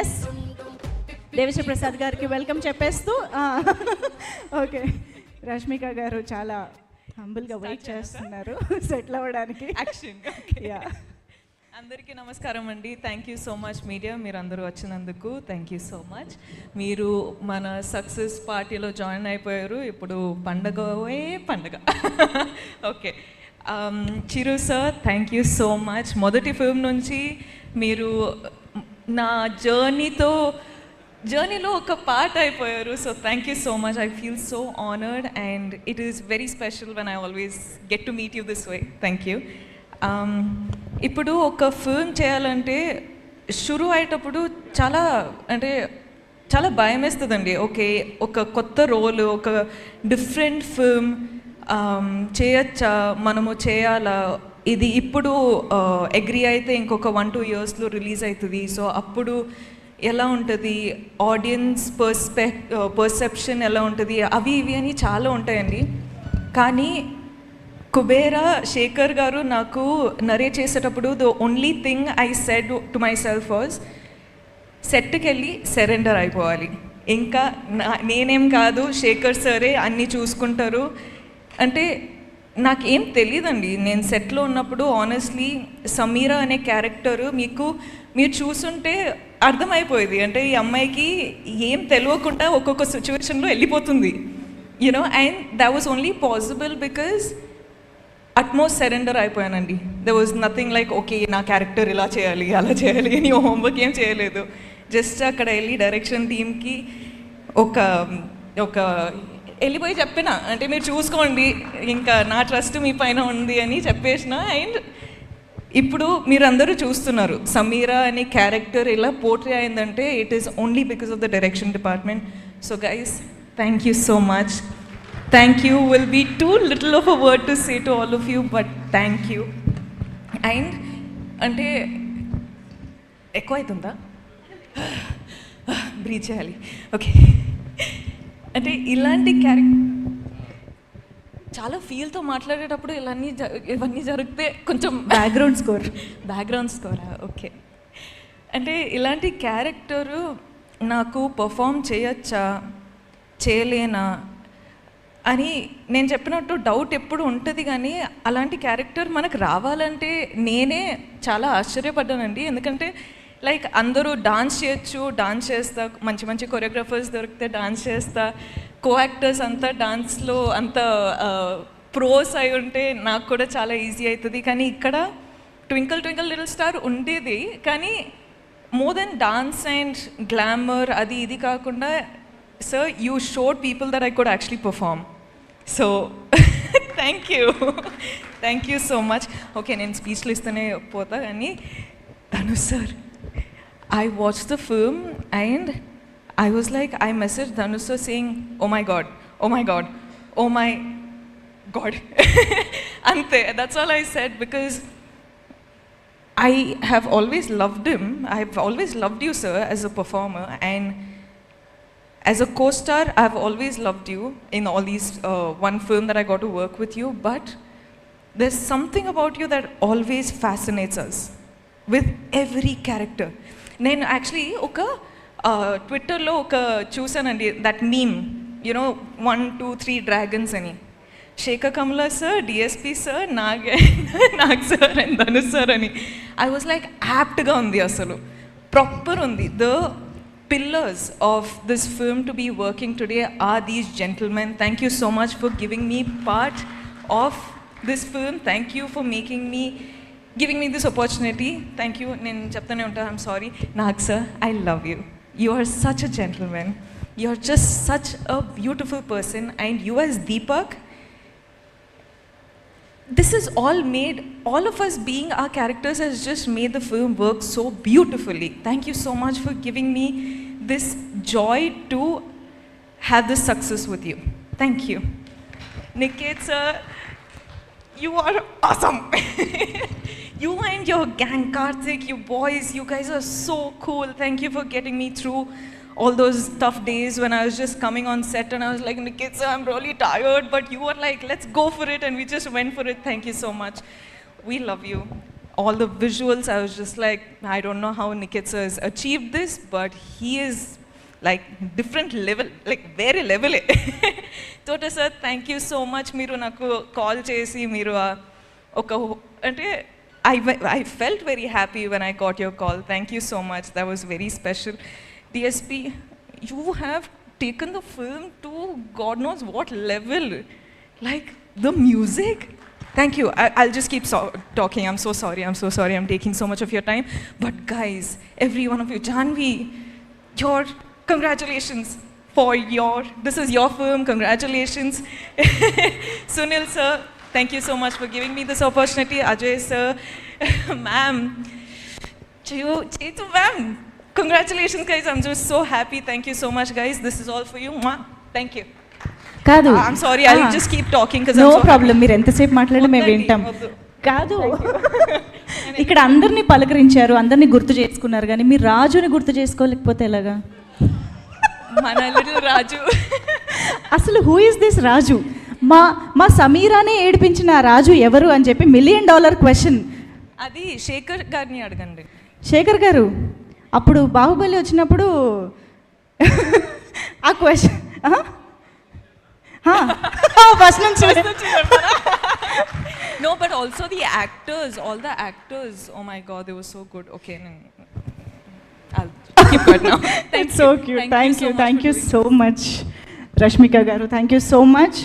Yes Devi Sri Prasad గారికి welcome చెప్పేస్తూ okay Rashmika గారు చాలా హంబుల్గా వెయిట్ చేస్తున్నారు సెటిల్ అవ్వడానికి యాక్షన్. యా అందరికీ నమస్కారం అండి. Thank you so much media, మీరు అందరూ వచ్చినందుకు థ్యాంక్ యూ సో మచ్. మీరు మన సక్సెస్ పార్టీలో జాయిన్ అయిపోయారు. ఇప్పుడు పండగ okay. Chiru sir thank you so much. మొదటి ఫిల్మ్ నుంచి మీరు నా జర్నీలో ఒక పార్ట్ అయిపోయారు. So thank you so much. I feel so honoured and it is very special when I always get to meet you this way. Thank you. ఇప్పుడు ఒక film చేయాలంటే షురు అయ్యేటప్పుడు చాలా భయం వేస్తుందండి. ఓకే, ఒక కొత్త రోల్, ఒక డిఫరెంట్ ఫిల్మ్ చేయొచ్చా, మనము చేయాలా, ఇది ఇప్పుడు అగ్రీ అయితే ఇంకొక 1-2 yearsలో రిలీజ్ అవుతుంది. సో అప్పుడు ఎలా ఉంటుంది, ఆడియన్స్ పర్సెప్షన్ ఎలా ఉంటుంది, అవి ఇవి అని చాలా ఉంటాయండి. కానీ కుబేరా శేఖర్ గారు నాకు నరేట్ చేసేటప్పుడు the only thing I said to my self was సెట్కి వెళ్ళి సరెండర్ అయిపోవాలి. ఇంకా నేనేం కాదు, శేఖర్ సరే అన్నీ చూసుకుంటారు అంటే నాకేం తెలియదండి. నేను సెట్లో ఉన్నప్పుడు ఆనెస్ట్లీ సమీరా అనే క్యారెక్టర్ మీరు చూసుంటే అర్థమైపోయేది. అంటే ఈ అమ్మాయికి ఏం తెలియకుండా ఒక్కొక్క సిచ్యువేషన్లో వెళ్ళిపోతుంది, you know. And that was only possible because utmost surrender అయిపోయానండి. There was nothing like okay నా క్యారెక్టర్ ఇలా చేయాలి అలా చేయాలి అని హోంవర్క్ ఏం చేయలేదు. జస్ట్ అక్కడ వెళ్ళి డైరెక్షన్ టీమ్కి ఒక వెళ్ళిపోయి చెప్పిన, అంటే మీరు చూసుకోండి, ఇంకా నా ట్రస్ట్ మీ పైన ఉంది అని చెప్పేసిన. అండ్ ఇప్పుడు మీరందరూ చూస్తున్నారు సమీరా అనే క్యారెక్టర్ ఇలా పోర్ట్రే అయిందంటే it is only because of the direction department. So guys thank you so much. Thank you will be too little of a word to say to all of you, but thank you. And అంటే ఎక్కువ అవుతుందా, breath చేయాలి. Okay, అంటే ఇలాంటి character చాలా ఫీల్తో మాట్లాడేటప్పుడు ఇవన్నీ జరిగితే కొంచెం బ్యాక్గ్రౌండ్ స్కోరా ఓకే. అంటే ఇలాంటి క్యారెక్టరు నాకు పర్ఫామ్ చేయొచ్చా చేయలేనా అని నేను చెప్పినట్టు డౌట్ ఎప్పుడు ఉంటుంది. కానీ అలాంటి క్యారెక్టర్ మనకు రావాలంటే నేనే చాలా ఆశ్చర్యపడ్డానండి. ఎందుకంటే లైక్ అందరూ డాన్స్ చేయొచ్చు, డాన్స్ చేస్తా, మంచి మంచి కొరియోగ్రాఫర్స్ దొరికితే డాన్స్ చేస్తా, కో యాక్టర్స్ అంతా డాన్స్లో అంత ప్రోస్ అయి ఉంటే నాకు కూడా చాలా ఈజీ అవుతుంది. కానీ ఇక్కడ ట్వింకిల్ ట్వింకిల్ లిటిల్ స్టార్ ఉండేది, కానీ more than dance and glamour అది ఇది కాకుండా sir you showed people that I could actually perform. So thank you so much. Okay, నేను స్పీచ్లు ఇస్తూనే పోతా. కానీ Dhanush sir, I watched the film and I was like, I messaged Dhanush sir saying, oh my god, ante, that's all I said, because I have always loved him. I have always loved you sir as a performer, and as a co-star I have always loved you in all these one film that I got to work with you, but there's something about you that always fascinates us with every character. నేను actually ఒక ట్విట్టర్లో చూసానండి that meme, you know 1, 2, 3 dragons అని. Shekhar Kammula sir, DSP sir, Nag sir and Dhanush sir అని. I was like యాప్ట్గా ఉంది, అసలు proper ఉంది. The pillars of this film to be working today are these gentlemen. Thank you so much for giving me part of this film. Thank you for giving me this opportunity. Thank you. నేను చెప్తానే ఉంటా, I'm sorry. Nag sir, I love you. You are such a gentleman. You are just such a beautiful person, and you as Deepak, this is all of us being our characters has just made the film work so beautifully. Thank you so much for giving me this joy to have this success with you. Thank you. Niket sir, you are awesome. You and your gang, Karthik, you boys, you guys are so cool. Thank you for getting me through all those tough days when I was just coming on set and I was like, Niket sir, I'm really tired, but you were like, let's go for it, and we just went for it. Thank you so much. We love you. all the visuals, I was just like, I don't know how Nikit sir has achieved this, but he is like different level, like very level. Tota sir, thank you so much. Meeru naku call chesi meeru oka ante I felt very happy when I got your call. Thank you so much. That was very special. DSP, you have taken the film to God knows what level. Like the music. Thank you. I'll just keep talking. I'm so sorry. I'm taking so much of your time. But guys, every one of you, Janvi, your congratulations for this is your film. Congratulations. Sunil sir, thank you so much for giving me this opportunity. Ajay sir, ma'am, Chetu ma'am, congratulations guys. I'm just so happy. Thank you so much guys. This is all for you. Mwah. Thank you. కాదు I'm sorry, I'll just keep talking because no I'm so problem, మీరు ఎంతసేపు మాట్లాడినా మేము వింటాం. కాదు, ఇక్కడ అందరినీ పలకరించారు, అందరినీ గుర్తు చేసుకున్నారు, కానీ మీరు రాజుని గుర్తు చేసుకోలేకపోతే ఎలాగా? మన లిటిల్ రాజు. అసలు హూ ఇస్ దిస్ రాజు? మా సమీరానే ఏడిపించిన ఆ రాజు ఎవరు అని చెప్పి $1 million క్వశ్చన్. అది శేఖర్ గారిని అడగండి. శేఖర్ గారు, అప్పుడు బాహుబలి వచ్చినప్పుడు ఆ క్వశ్చన్ ఫస్ట్ నుంచి No, but also the actors, all the actors, oh my god, they were so good. Okay, I'll keep it now. It's so cute. Thank you so much. Rashmika garu, thank you so much.